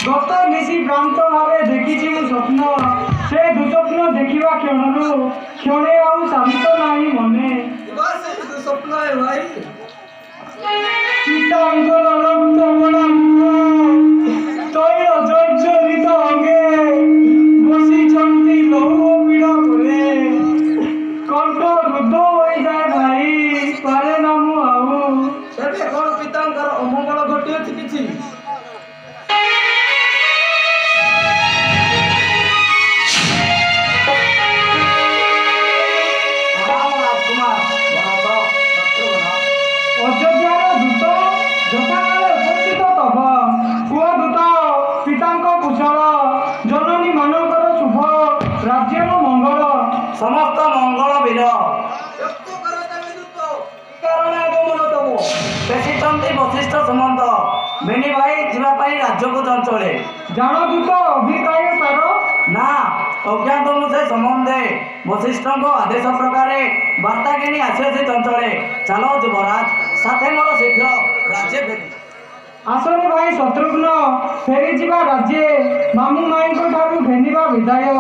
गत निशी भ्रांत भावे देखी स्वप्न से दुस्वप्न देखा क्षण क्षणे आउ शांत नहीं मने दुस्वप्न है भाई पितांकर रक्त बड़ा तैल जर्जरित अंगे बसी लौह पीड़ा करे कंठ रुद्ध हो जाए भाई पारे ना मु आउ तेरे कौन पितांकर अमंगल घटी अछि किछि अयोध्यार दूत यथाकाले उपस्थित तब पुआ दूत पितांक कुशल जननी मानकर शुभ राज्यर मंगल समस्त मंगल वीर वशिष्ठ सुमंत बेणी भाई जीवाई राज्य को चंचले जान दूत अभिप्राय तार ना अज्ञात से संबंधे वशिष्ठ आदेश प्रकार बार्ता किणी आसे चंचले चलो युवराज साथे मोर शीघ्र राज्य फेरी आसरे भाई शत्रुघ्न फेरी जीवा राज्ये मामू माई ठारू घेनिबा विदाय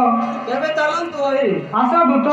केबे चलंतु भाई आस दूत